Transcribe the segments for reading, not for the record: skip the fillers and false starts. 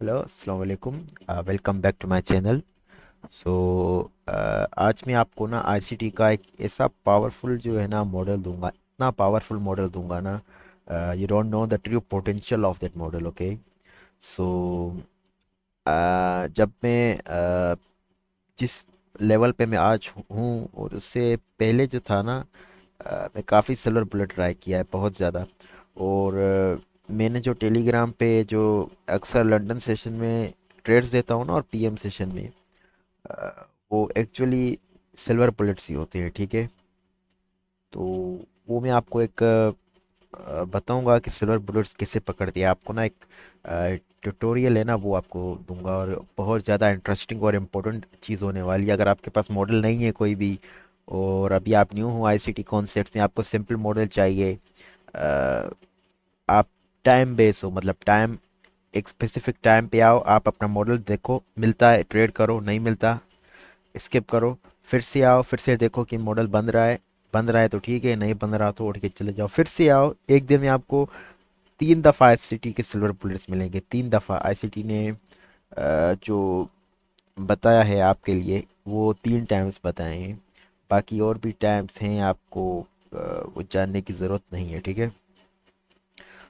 Hello अस्सलाम वालेकुम। Welcome back to my channel. So आज मैं आपको ना आईसीटी का एक ऐसा पावरफुल जो है ना मॉडल दूंगा, इतना पावरफुल मॉडल दूंगा ना। You don't know the true potential of that model. Okay. So जब मैं जिस लेवल पे मैं आज हूँ और उससे पहले जो था ना, मैं काफ़ी सिल्वर बुलेट ट्राई किया है बहुत ज़्यादा। और मैंने जो टेलीग्राम पे जो अक्सर लंदन सेशन में ट्रेड्स देता हूँ ना और पीएम सेशन में, वो एक्चुअली सिल्वर बुलेट्स ही होते हैं, ठीक है। तो वो मैं आपको एक बताऊंगा कि सिल्वर बुलेट्स कैसे पकड़ती है। आपको ना एक ट्यूटोरियल है ना, वो आपको दूंगा और बहुत ज़्यादा इंटरेस्टिंग और इम्पोर्टेंट चीज़ होने वाली है। अगर आपके पास मॉडल नहीं है कोई भी और अभी आप न्यू हो आईसीटी कॉन्सेप्ट में, आपको सिंपल मॉडल चाहिए। अ, आप टाइम बेस हो, मतलब टाइम, एक स्पेसिफिक टाइम पे आओ, आप अपना मॉडल देखो, मिलता है ट्रेड करो, नहीं मिलता स्किप करो। फिर से आओ, फिर से देखो कि मॉडल बन रहा है, बन रहा है तो ठीक है, नहीं बन रहा तो उठ के चले जाओ। फिर से आओ, एक दिन में आपको 3 दफ़ा आईसीटी के सिल्वर बुलेट्स मिलेंगे। 3 दफ़ा आईसीटी ने जो बताया है आपके लिए, वो 3 टाइम्स बताए हैं। बाकी और भी टाइम्स हैं, आपको वो जानने की ज़रूरत नहीं है, ठीक है।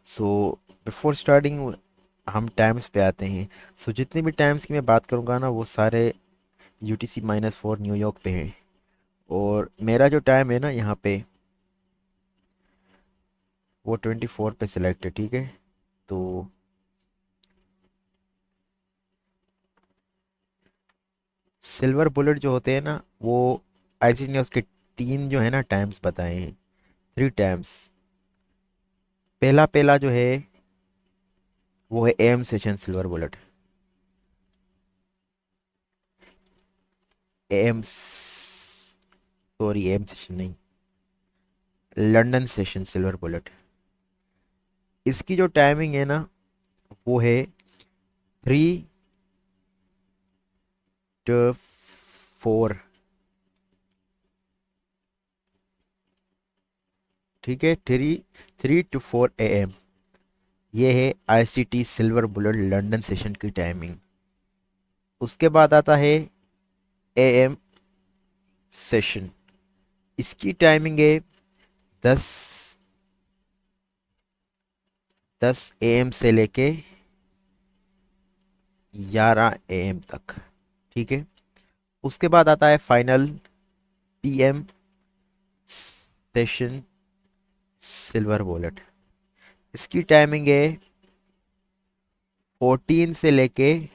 सो बिफोर स्टार्टिंग हम टाइम्स पे आते हैं। सो जितने भी टाइम्स की मैं बात करूँगा ना, वो सारे UTC-4 न्यूयॉर्क पे हैं। और मेरा जो टाइम है ना यहाँ पे, वो 24 पे सिलेक्ट है, ठीक है। तो सिल्वर बुलेट जो होते हैं ना, वो आईसी ने उसके 3 जो है ना टाइम्स बताए हैं, 3 टाइम्स। पहला पहला जो है वो है M session silver bullet. M, sorry, M session नहीं, लंदन सेशन सिल्वर बुलेट। इसकी जो टाइमिंग है ना, वो है 3 to 4, ठीक है। 3 to 4 AM। ये है ICT silver bullet London session की टाइमिंग। उसके बाद आता है एएम सेशन। इसकी टाइमिंग है 10 10 AM से लेके 11 AM तक, ठीक है। उसके बाद आता है final PM session silver bullet. इसकी टाइमिंग है 14 से लेके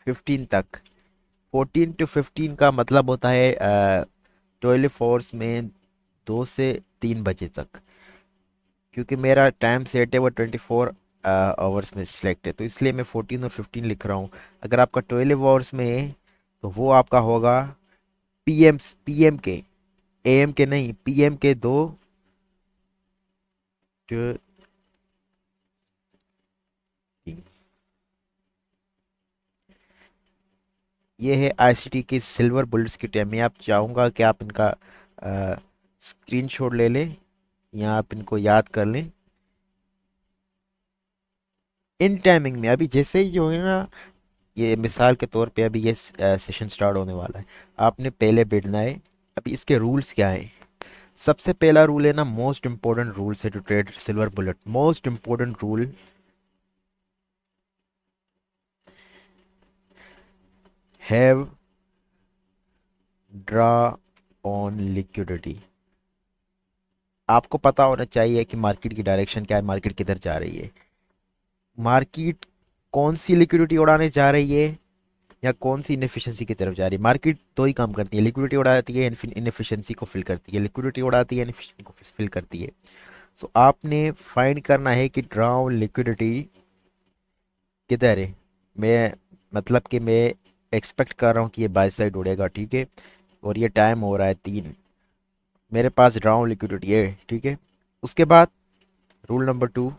15 तक। 14 to 15 का मतलब होता है 12 आवर्स में 2 से 3 बजे तक। क्योंकि मेरा टाइम सेट है वो 24 आवर्स में सिलेक्ट है, तो इसलिए मैं 14 और 15 लिख रहा हूँ। अगर आपका 12 आवर्स में है तो वो आपका होगा पीएम, पीएम के, एएम के नहीं, पीएम के दो to 3। ये है आईसीटी के सिल्वर बुलेट्स की टाइम। मैं आप चाहूँगा कि आप इनका स्क्रीनशॉट ले लें या आप इनको याद कर लें। इन टाइमिंग में अभी जैसे ही जो है ना, ये मिसाल के तौर पे अभी ये सेशन स्टार्ट होने वाला है, आपने पहले बैठना है। अभी इसके रूल्स क्या है? सबसे पहला रूल है ना, मोस्ट इंपॉर्टेंट रूल है to trade silver bullet. Most important rule, have draw on liquidity. आपको पता होना चाहिए कि मार्केट की डायरेक्शन क्या है, मार्केट किधर जा रही है, मार्केट कौन सी लिक्विडिटी उड़ाने जा रही है या कौन सी इनएफिशिएंसी की तरफ जा रही है। मार्केट दो ही काम करती है, लिक्विडिटी उड़ाती है, इनएफिशिएंसी को फिल करती है। लिक्विडिटी उड़ाती है, इनएफिशिएंसी को फिल करती है। सो आपने फाइंड करना है कि ड्रा ऑन लिक्विडिटी किधर है। मैं, मतलब कि मैं एक्सपेक्ट कर रहा हूँ कि ये बाई साइड उड़ेगा, ठीक है। और ये टाइम हो रहा है 3, मेरे पास ड्रा ऑन लिक्विडिटी है, ठीक है। उसके बाद rule number 2,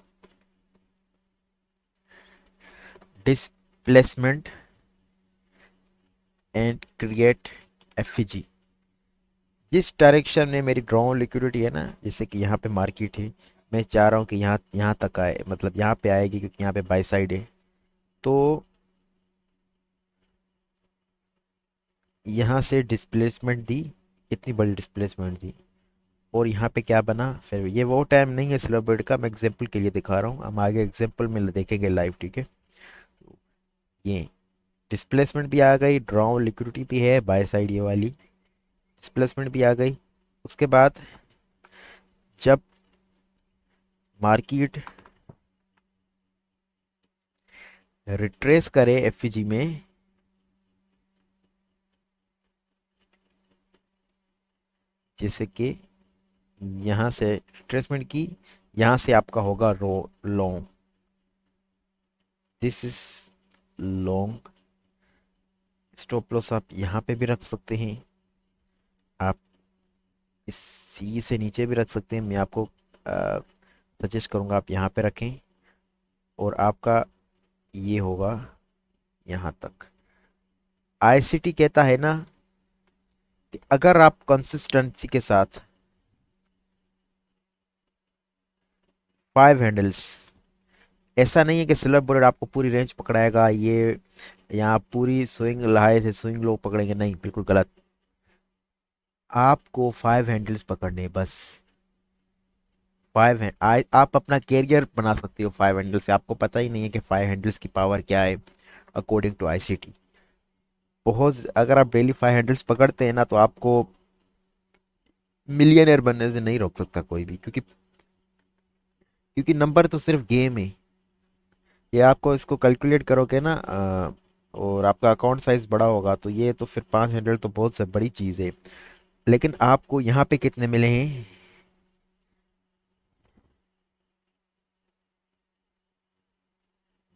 displacement and create FEG. जिस डायरेक्शन में मेरी ड्रा ऑन लिक्विडिटी है ना, जैसे कि यहाँ पे मार्केट है, मैं चाह रहा हूँ कि यहाँ यहाँ तक आए, मतलब यहाँ पे आएगी क्योंकि यहाँ पे बाई साइड है। तो यहाँ से डिस्प्लेसमेंट दी, इतनी बड़ी डिस्प्लेसमेंट दी, और यहाँ पे क्या बना फिर। ये वो टाइम नहीं है स्लो बिल्ड का, मैं एग्जांपल के लिए दिखा रहा हूँ, हम आगे एग्जांपल में देखेंगे लाइव, ठीक है। ये डिस्प्लेसमेंट भी आ गई, ड्रॉ लिक्विडिटी भी है बाय साइड, ये वाली डिस्प्लेसमेंट भी आ गई। उसके बाद जब मार्केट रिट्रेस करे एफईजी में, जैसे कि यहाँ से रिट्रेसमेंट की, यहाँ से आपका होगा रो long, this is long. Stop loss आप यहाँ पे भी रख सकते हैं, आप इस सी से नीचे भी रख सकते हैं, मैं आपको सजेस्ट करूँगा आप यहाँ पे रखें, और आपका ये होगा यहाँ तक। आईसीटी कहता है ना कि अगर आप कंसिस्टेंसी के साथ 5 हैंडल्स, ऐसा नहीं है कि सिल्वर बुलेट आपको पूरी रेंज पकड़ाएगा, ये यहाँ पूरी स्विंग हाई से स्विंग लो पकड़ेंगे, नहीं, बिल्कुल गलत। आपको 5 हैंडल्स पकड़ने हैं बस। आप अपना कैरियर बना सकते हो 5 हैंडल से, आपको पता ही नहीं है कि 5 हैंडल्स की पावर क्या है अकॉर्डिंग टू आईसीटी। बहुत, अगर आप डेली 5 हैंडल्स पकड़ते हैं ना, तो आपको मिलियनर बनने से नहीं रोक सकता कोई भी, क्योंकि नंबर तो सिर्फ गेम है। ये आपको इसको कैलकुलेट करोगे ना, और आपका अकाउंट साइज बड़ा होगा, तो ये तो फिर 5 हैंडल तो बहुत से बड़ी चीज़ है। लेकिन आपको यहाँ पे कितने मिले हैं?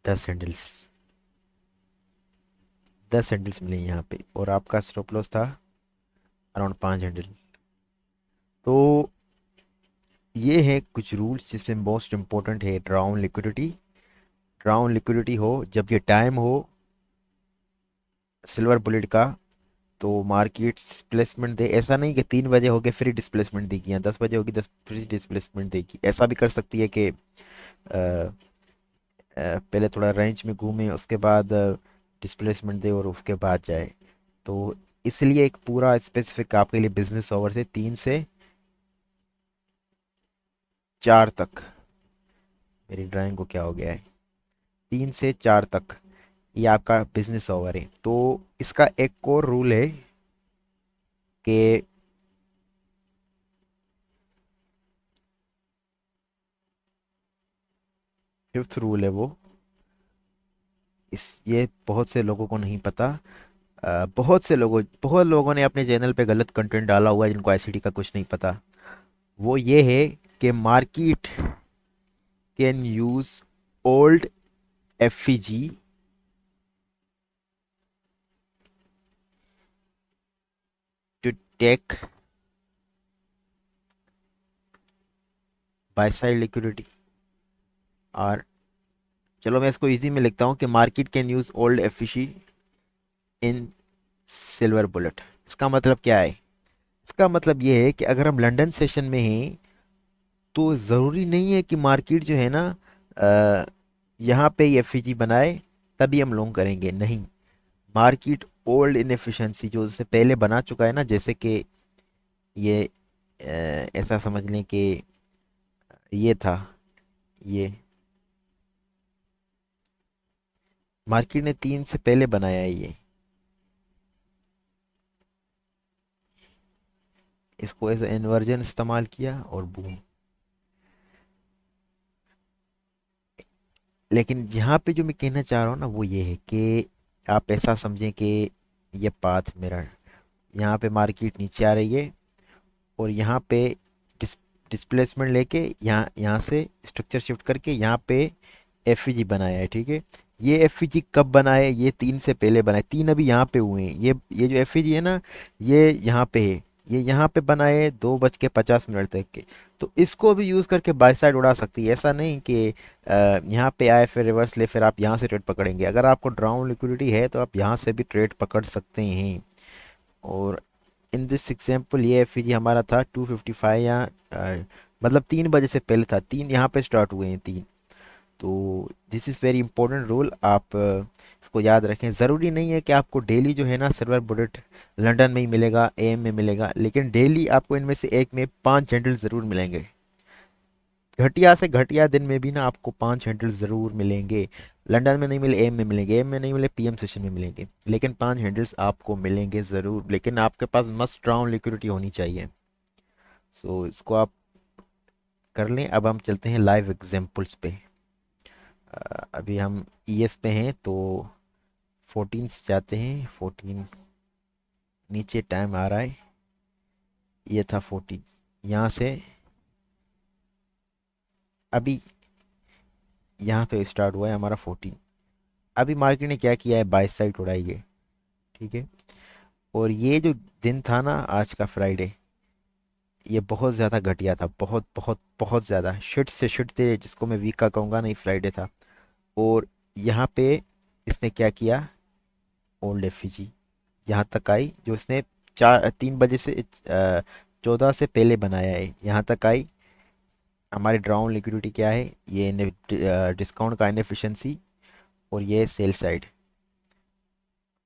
10 हैंडल्स, 10 हैंडल्स मिले हैं यहाँ पे, और आपका स्टॉप लॉस था अराउंड 5 हैंडल। तो ये है कुछ रूल्स जिसमें मोस्ट इम्पोर्टेंट है ड्राउन लिक्विडिटी। ड्राउन लिक्विडिटी हो जब ये टाइम हो सिल्वर बुलेट का, तो मार्केट डिस्प्लेसमेंट दे। ऐसा नहीं कि 3 बजे होके फिर डिस्प्लेसमेंट देगी, या 10 बजे होगी 10 फिर डिस्प्लेसमेंट देगी, ऐसा भी कर सकती है कि पहले थोड़ा रेंज में घूमे, उसके बाद डिस्प्लेसमेंट दे और उसके बाद जाए। तो इसलिए एक पूरा स्पेसिफिक आपके लिए बिजनेस ओवर से 3 से 4 तक, मेरी ड्राइंग को क्या हो गया है, 3 से 4 तक ये आपका बिजनेस ओवर है। तो इसका एक और रूल है कि फिफ्थ रूल है वो, ये बहुत से लोगों को नहीं पता। बहुत लोगों ने अपने चैनल पे गलत कंटेंट डाला हुआ है जिनको आईसीटी का कुछ नहीं पता। वो ये है कि market can use old FEG to take buy side liquidity. और चलो मैं इसको इजी में लिखता हूँ कि market can use old FEG in silver bullet. इसका मतलब क्या है? इसका मतलब ये है कि अगर हम लंदन सेशन में हैं, तो ज़रूरी नहीं है कि मार्केट जो है ना यहाँ पे एफईजी बनाए तभी हम लोग करेंगे, नहीं। मार्केट ओल्ड इनएफिशिएंसी जो उससे पहले बना चुका है ना, जैसे कि ये ऐसा समझ लें कि ये था, ये मार्केट ने 3 से पहले बनाया है ये, इसको एज इन्वर्जन इस्तेमाल किया और बूम। लेकिन यहाँ पे जो मैं कहना चाह रहा हूँ ना, वो ये है कि आप ऐसा समझें कि ये पाथ मेरा, यहाँ पे मार्केट नीचे आ रही है, और यहाँ पे डिस, डिस्प्लेसमेंट लेके यहाँ यहाँ से स्ट्रक्चर शिफ्ट करके यहाँ पे एफईजी बनाया है, ठीक है। ये एफईजी कब बना है? ये 3 से पहले बना है, 3 अभी यहाँ पे हुए हैं। ये जो एफईजी है ना, ये यहाँ पे है, ये यहाँ पे बना है 2:50 तक के। तो इसको भी यूज़ करके बाय साइड उड़ा सकती है, ऐसा नहीं कि यहाँ पे आए फिर रिवर्स ले फिर आप यहाँ से ट्रेड पकड़ेंगे। अगर आपको ड्राउन लिक्विडिटी है तो आप यहाँ से भी ट्रेड पकड़ सकते हैं। और इन दिस एग्जांपल ये एफईजी हमारा था 255 या मतलब 3 बजे से पहले था, 3 यहाँ पे स्टार्ट हुए हैं 3। तो this is very important rule, आप इसको याद रखें। ज़रूरी नहीं है कि आपको डेली जो है ना सिल्वर बुलेट लंदन में ही मिलेगा, एम में मिलेगा, लेकिन डेली आपको इनमें से एक में 5 हैंडल ज़रूर मिलेंगे। घटिया से घटिया दिन में भी ना आपको 5 हैंडल ज़रूर मिलेंगे। लंदन में नहीं मिले, एम में मिलेंगे, एम में नहीं मिले, पीएम सेशन में मिलेंगे, लेकिन 5 हैंडल्स आपको मिलेंगे ज़रूर। लेकिन आपके पास मस्ट स्ट्रॉन्ग लिक्विडिटी होनी चाहिए। सो इसको आप कर लें। अब हम चलते हैं लाइव एग्जांपल्स पे। अभी हम ईएस पे हैं तो 14 से जाते हैं। 14 नीचे टाइम आ रहा है, ये था 14। यहाँ से अभी यहाँ पे स्टार्ट हुआ है हमारा 14। अभी मार्केट ने क्या किया है, बाय साइड उड़ाई है, ठीक है। और ये जो दिन था ना आज का फ्राइडे, ये बहुत ज़्यादा घटिया था, बहुत बहुत बहुत ज़्यादा शिट से शिट थे, जिसको मैं वीक का कहूँगा नहीं, फ्राइडे था। और यहाँ पे इसने क्या किया, ओल्ड एफिजी यहाँ तक आई, जो इसने 3 बजे से 14 से पहले बनाया है, यहाँ तक आई। हमारी ड्राउन लिक्विडिटी क्या है, ये डिस्काउंट का इनएफिशिएंसी, और ये सेल साइड।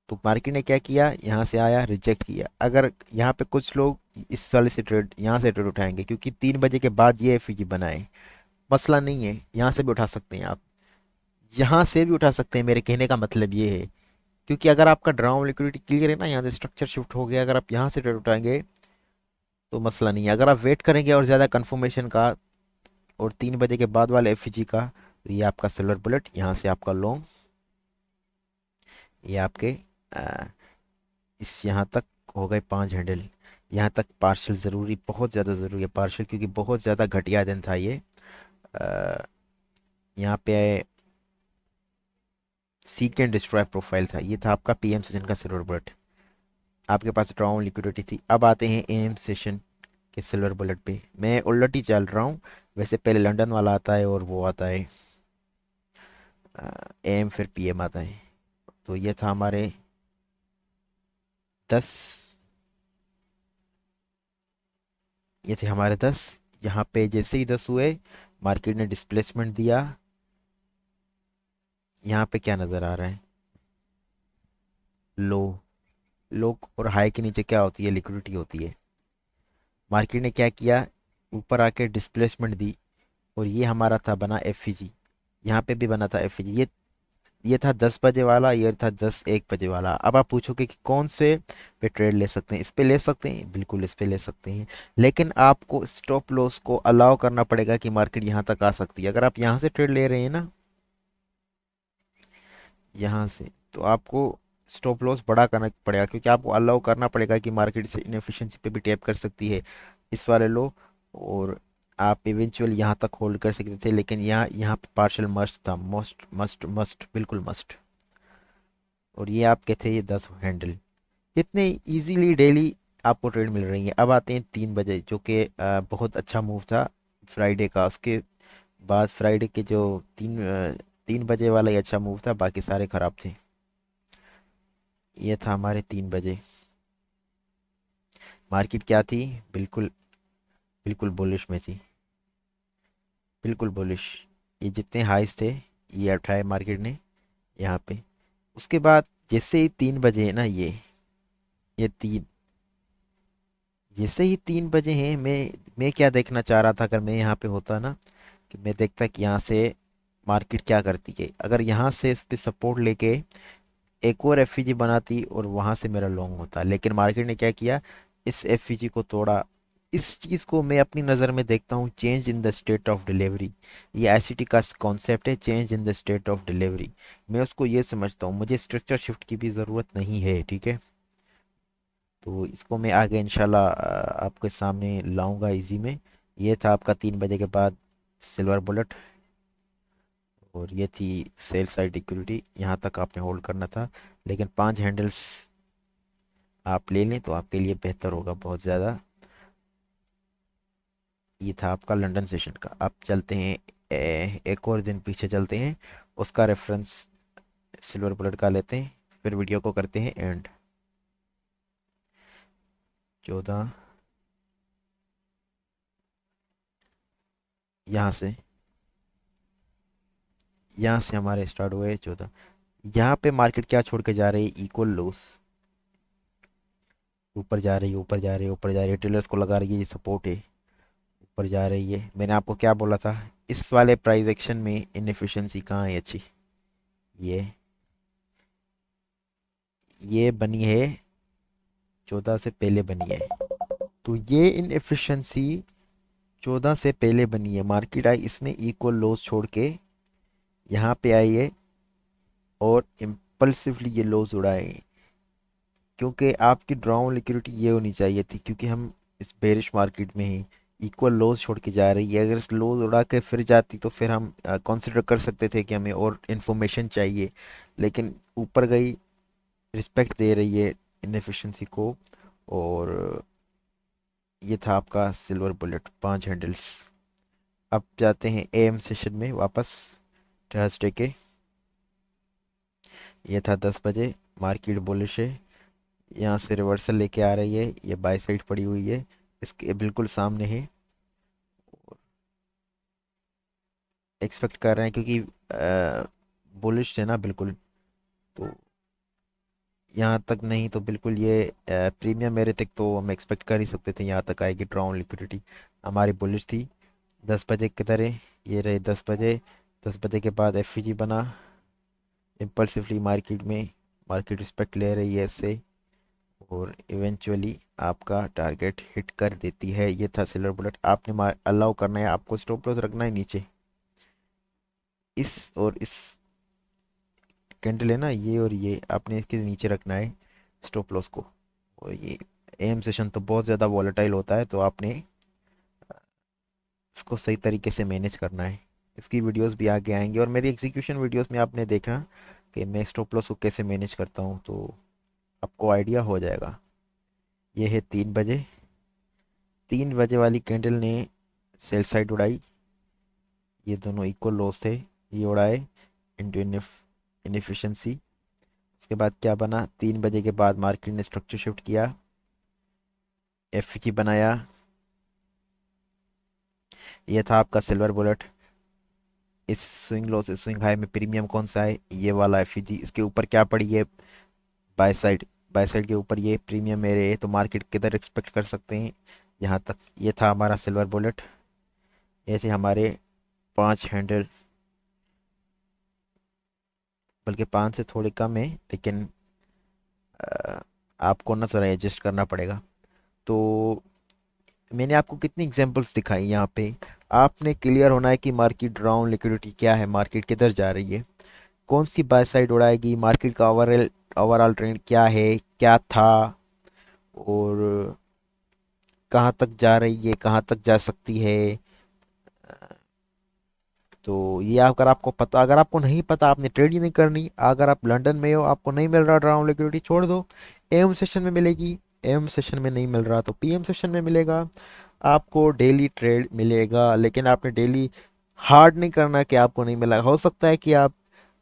तो मार्केट ने क्या किया, यहाँ से आया, रिजेक्ट किया। अगर यहाँ पे कुछ लोग इस वाले से ट्रेड, यहाँ से ट्रेड उठाएंगे, क्योंकि 3 बजे के बाद ये एफईजी बनाए, मसला नहीं है, यहाँ से भी उठा सकते हैं आप, यहाँ से भी उठा सकते हैं, मेरे कहने का मतलब ये है। क्योंकि अगर आपका ड्राउन लिक्विडिटी क्लियर है ना, यहाँ से स्ट्रक्चर शिफ्ट हो गया, अगर आप यहाँ से ट्रेड उठाएंगे तो मसला नहीं है। अगर आप वेट करेंगे और ज़्यादा कन्फर्मेशन का, और 3 बजे के बाद वाले एफईजी का, तो ये आपका सिल्वर बुलेट, यहाँ से आपका लॉन्ग, ये आपके अ, इस यहाँ तक हो गए 5 हैंडल। यहाँ तक पार्शल ज़रूरी, बहुत ज़्यादा ज़रूरी है पार्शल, क्योंकि बहुत ज़्यादा घटिया दिन था ये। अ, यहाँ पे सीक एंड डिस्ट्रॉय प्रोफाइल था, ये था आपका पीएम सेशन का सिल्वर बुलेट। आपके पास स्ट्रॉन्ग लिक्विडिटी थी। अब आते हैं एम सेशन के सिल्वर बुलेट पे। मैं उलट ही चल रहा हूँ, वैसे पहले लंदन वाला आता है और वो आता है एम, फिर पीएम आता है। तो ये था हमारे 10, ये थे हमारे 10। यहाँ पे जैसे ही 10 हुए, मार्केट ने डिस्प्लेसमेंट दिया। यहाँ पे क्या नज़र आ रहा है, लो। लो और हाई के नीचे क्या होती है, लिक्विडिटी होती है। मार्केट ने क्या किया, ऊपर आके डिस्प्लेसमेंट दी, और ये हमारा था बना एफईजी। यहाँ पे भी बना था एफईजी। ये था 10 बजे वाला, ये था 1 बजे वाला। अब आप पूछोगे कि कौन से पे ट्रेड ले सकते हैं, इस पे ले सकते हैं, बिल्कुल इस पे ले सकते हैं। लेकिन आपको स्टॉप लॉस को अलाउ करना पड़ेगा कि मार्केट यहाँ तक आ सकती है। अगर आप यहाँ से ट्रेड ले रहे हैं ना, यहाँ से, तो आपको स्टॉप लॉस बड़ा करना पड़ेगा, क्योंकि आपको अलाउ करना पड़ेगा कि मार्केट से इनएफिशिएंसी पे भी टैप कर सकती है, इस वाले लो। और आप इवेंचुअल यहाँ तक होल्ड कर सकते थे, लेकिन यहाँ यहाँ पे पार्शल मस्ट था, मस्ट मस्ट मस्ट, बिल्कुल मस्ट। और ये आपके थे ये 10 हैंडल, कितने इजीली डेली आपको ट्रेड मिल रही है। अब आते हैं 3 बजे, जो कि बहुत अच्छा मूव था फ्राइडे का। उसके बाद फ्राइडे के जो 3 बजे वाला ही अच्छा मूव था, बाकी सारे खराब थे। ये था हमारे 3 बजे। मार्केट क्या थी, बिल्कुल बिल्कुल बुलिश में थी, बिल्कुल बुलिश। ये जितने हाइस थे, ये उठाए मार्केट ने यहाँ पे। उसके बाद जैसे ही 3 बजे है ना, ये तीन, जैसे ही 3 बजे हैं, मैं क्या देखना चाह रहा था, अगर मैं यहाँ पे होता ना, कि मैं देखता कि यहाँ से मार्केट क्या करती है। अगर यहाँ से इस पे सपोर्ट लेके एक और एफईजी बनाती और वहां से मेरा लॉन्ग होता, लेकिन मार्केट ने क्या किया, इस एफईजी को तोड़ा। इस चीज़ को मैं अपनी नज़र में देखता हूँ change in the state of delivery. ये आईसीटी का कॉन्सेप्ट है, change in the state of delivery. मैं उसको ये समझता हूँ, मुझे स्ट्रक्चर शिफ्ट की भी ज़रूरत नहीं है, ठीक है। तो इसको मैं आगे इंशाल्लाह आपके सामने लाऊंगा इजी में। ये था आपका 3 बजे के बाद सिल्वर बुलेट, और ये थी सेल साइड इक्विटी, यहाँ तक आपने होल्ड करना था। लेकिन 5 हैंडल्स आप ले लें तो आपके लिए बेहतर होगा बहुत ज़्यादा। ये था आपका लंदन सेशन का। अब चलते हैं एक और दिन पीछे चलते हैं, उसका रेफरेंस सिल्वर बुलेट का लेते हैं, फिर वीडियो को करते हैं एंड। 14, यहाँ से हमारे स्टार्ट हुए 14। यहाँ पे मार्केट क्या छोड़ के जा रही है, इक्वल लॉस। ऊपर जा रही है, ऊपर जा रही है, ऊपर जा रही है, टेलर्स को लगा रही है, ये सपोर्ट है। ऊपर जा रही है। मैंने आपको क्या बोला था, इस वाले प्राइस एक्शन में इनएफिशिएंसी कहाँ है अच्छी। ये ये बनी है, 14 से पहले बनी है। तो ये इनएफिशिएंसी 14 से पहले बनी है। मार्केट आई इसमें इक्वल लॉस छोड़ के यहाँ पे आई है और इम्पल्सिवली ये लॉस उड़ाए। क्योंकि आपकी ड्राउन लिक्विडिटी ये होनी चाहिए थी, क्योंकि हम इस बेरिश मार्केट में ही इक्वल लॉस छोड़ के जा रही है। अगर इस लॉस उड़ा के फिर जाती तो फिर हम कंसिडर कर सकते थे कि हमें और इन्फॉर्मेशन चाहिए। लेकिन ऊपर गई, रिस्पेक्ट दे रही है इनएफिशिएंसी को। और ये था आपका सिल्वर बुलेट 5 हैंडल्स। अब जाते हैं एएम सेशन में वापस, थर्सडे के। ये था 10 बजे। मार्केट बुलिश है, यहाँ से रिवर्सल लेके आ रही है, ये बाय साइड पड़ी हुई है, इसके बिल्कुल सामने है। एक्सपेक्ट कर रहे हैं क्योंकि बुलिश है ना बिल्कुल। तो यहाँ तक नहीं तो बिल्कुल ये प्रीमियम मेरे तक तो हम एक्सपेक्ट कर ही सकते थे, यहाँ तक आएगी। ड्राउन लिक्विडिटी हमारी बुलिश थी। 10 बजे की तरह ये रहे 10 बजे। 10 बजे के बाद एफ बना इम्पल्सिवली मार्केट में। मार्केट रिस्पेक्ट ले रही है इससे और इवेंचुअली आपका टारगेट हिट कर देती है। ये था सिल्वर बुलेट। आपने मार अलाउ करना है, आपको स्टॉप लॉस रखना है नीचे। इस और इस कैंडल है ना, ये और ये आपने इसके नीचे रखना है स्टॉप लॉस को। और ये एम सेशन तो बहुत ज़्यादा वॉलेटाइल होता है, तो आपने इसको सही तरीके से मैनेज करना है। इसकी वीडियोस भी आगे आएंगी और मेरी एग्जीक्यूशन वीडियोस में आपने देखना कि मैं स्टॉप लॉस को कैसे मैनेज करता हूँ, तो आपको आइडिया हो जाएगा। ये है 3 बजे। 3 बजे वाली कैंडल ने सेल साइड उड़ाई। ये दोनों इक्वल लॉस थे, ये उड़ाए इंटू इनएफिशिएंसी। उसके बाद क्या बना, 3 बजे के बाद मार्केट ने स्ट्रक्चर शिफ्ट किया, एफ बनाया। ये था आपका सिल्वर बुलेट। इस स्विंग लो से स्विंग हाई में प्रीमियम कौन सा है, ये वाला एफ। इसके ऊपर क्या पड़ी है, बाय साइड। बाय साइड के ऊपर ये प्रीमियम मेरे है, तो मार्केट किधर एक्सपेक्ट कर सकते हैं, यहाँ तक। ये था हमारा सिल्वर बुलेट। ये थे हमारे 5 हैंडल, बल्कि 5 से थोड़े कम है, लेकिन आपको ना थोड़ा एडजस्ट करना पड़ेगा। तो मैंने आपको कितनी एग्जांपल्स दिखाई यहाँ पे। आपने क्लियर होना है कि मार्केट डाउन, लिक्विडिटी क्या है, मार्केट किधर जा रही है, कौन सी बाय साइड उड़ाएगी, मार्केट का ओवरऑल ओवरऑल ट्रेंड क्या है, क्या था, और कहाँ तक जा रही है, कहाँ तक जा सकती है। तो ये अगर आपको पता, अगर आपको नहीं पता, आपने ट्रेड ही नहीं करनी, अगर आप लंदन में हो, आपको नहीं मिल रहा डाउन लिक्विडिटी, छोड़ दो। एम सेशन में मिलेगी, एम सेशन में नहीं मिल रहा तो पीएम सेशन में मिलेगा। आपको डेली ट्रेड मिलेगा, लेकिन आपने डेली हार्ड नहीं करना कि आपको नहीं मिला। हो सकता है कि आप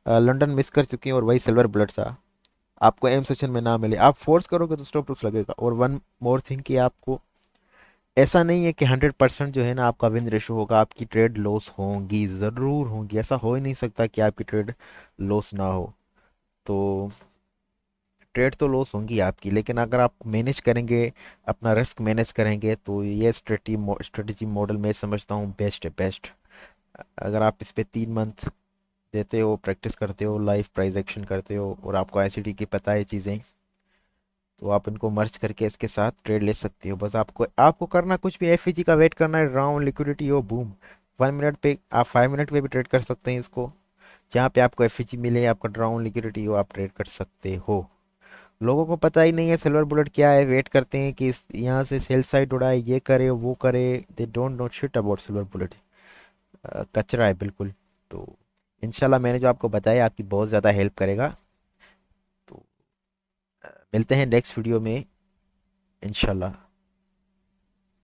लंदन मिस कर चुके हैं और वही सिल्वर बुलेट था, आपको एम सेशन में ना मिले। आप फोर्स करोगे तो स्टॉप लॉस लगेगा। और वन मोर थिंग कि आपको ऐसा नहीं है कि 100% जो है ना आपका विन रेशो होगा, आपकी ट्रेड लॉस होंगी, ज़रूर होंगी। ऐसा हो ही नहीं सकता कि आपकी ट्रेड लॉस ना हो। तो ट्रेड तो लॉस होंगी आपकी, लेकिन अगर आप मैनेज करेंगे, अपना रिस्क मैनेज करेंगे, तो ये स्ट्रेटजी मॉडल मैं समझता हूँ बेस्ट है, बेस्ट। अगर आप इस पे 3 मंथ देते हो, प्रैक्टिस करते हो, लाइव प्राइस एक्शन करते हो, और आपको आईसीटी की पता है चीज़ें, तो आप इनको मर्ज करके इसके साथ ट्रेड ले सकते हो। बस आपको आपको करना कुछ भी, एफईजी का वेट करना है, राउंड लिक्विडिटी हो, बूम। 1 मिनट पे आप 5 मिनट पे भी ट्रेड कर सकते हैं इसको। जहाँ पे आपको एफईजी मिले, आपका राउंड लिक्विडिटी हो, आप ट्रेड कर सकते हो। लोगों को पता ही नहीं है सिल्वर बुलेट क्या है, वेट करते हैं कि यहाँ से सेल साइड उड़ाए, ये करे वो करे। They don't know shit about silver bullet. कचरा है बिल्कुल। तो इंशाल्लाह मैंने जो आपको बताया आपकी बहुत ज़्यादा हेल्प करेगा। तो मिलते हैं नेक्स्ट वीडियो में इंशाल्लाह।